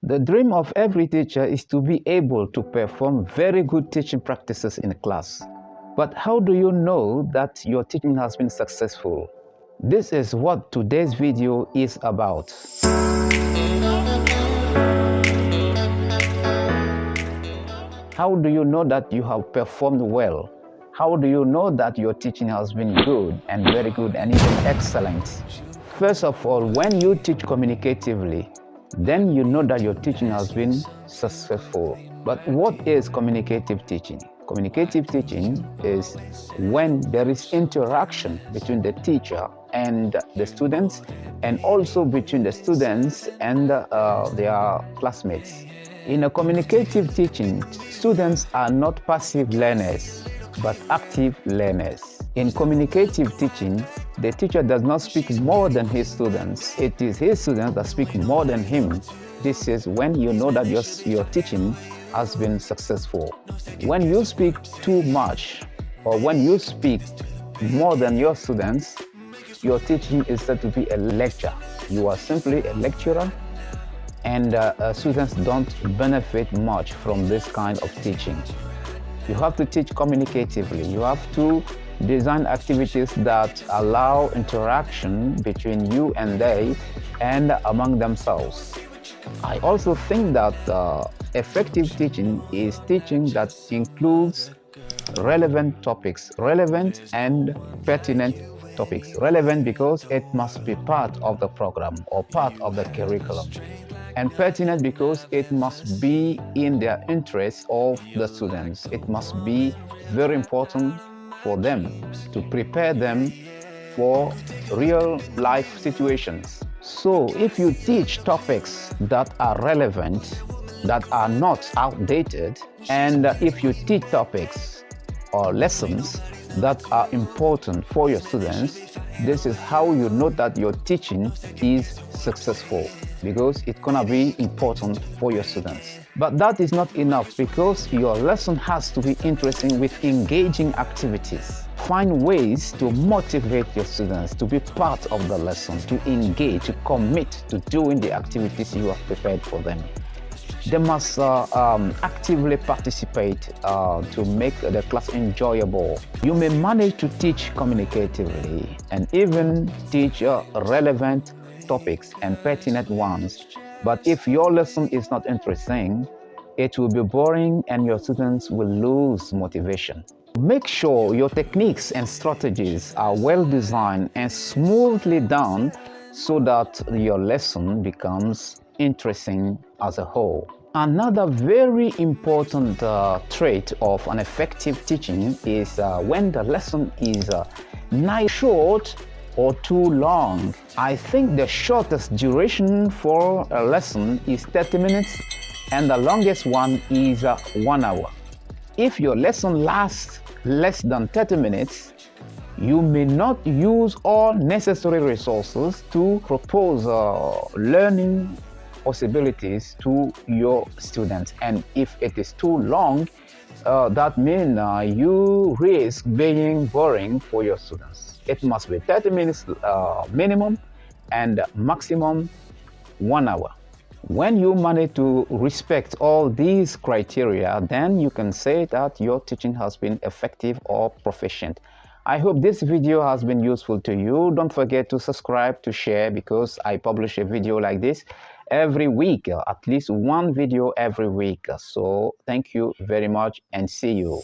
The dream of every teacher is to be able to perform very good teaching practices in class. But how do you know that your teaching has been successful? This is what today's video is about. How do you know that you have performed well? How do you know that your teaching has been good and very good and even excellent? First of all, when you teach communicatively, then you know that your teaching has been successful. But what is communicative teaching? Communicative teaching is when there is interaction between the teacher and the students, and also between the students and their classmates. In a communicative teaching, students are not passive learners, but active learners. In communicative teaching, the teacher does not speak more than his students. It is his students that speak more than him. This is when you know that your teaching has been successful. When you speak too much, or when you speak more than your students, your teaching is said to be a lecture. You are simply a lecturer, and students don't benefit much from this kind of teaching. You have to teach communicatively. You have to design activities that allow interaction between you and they and among themselves. I also think that effective teaching is teaching that includes relevant topics, relevant and pertinent topics. Relevant because it must be part of the program or part of the curriculum, and pertinent because it must be in their interest of the students. It must be very important for them to prepare them for real life situations. So if you teach topics that are relevant, that are not outdated, and if you teach topics or lessons that are important for your students, this is how you know that your teaching is successful, because it's gonna be important for your students. But that is not enough, because your lesson has to be interesting with engaging activities. Find ways to motivate your students to be part of the lesson, to engage, to commit to doing the activities you have prepared for them. They must actively participate to make the class enjoyable. You may manage to teach communicatively and even teach relevant topics and pertinent ones, but if your lesson is not interesting, it will be boring and your students will lose motivation. Make sure your techniques and strategies are well designed and smoothly done so that your lesson becomes interesting as a whole. Another very important trait of an effective teaching is when the lesson is neither short or too long. I think the shortest duration for a lesson is 30 minutes and the longest one is 1 hour. If your lesson lasts less than 30 minutes, you may not use all necessary resources to propose learning possibilities to your students. And if it is too long, that means you risk being boring for your students. It must be 30 minutes minimum and maximum 1 hour. When you manage to respect all these criteria, then you can say that your teaching has been effective or proficient. I hope this video has been useful to you. Don't forget to subscribe, to share, because I publish a video like this every week, at least one video every week. So thank you very much and see you.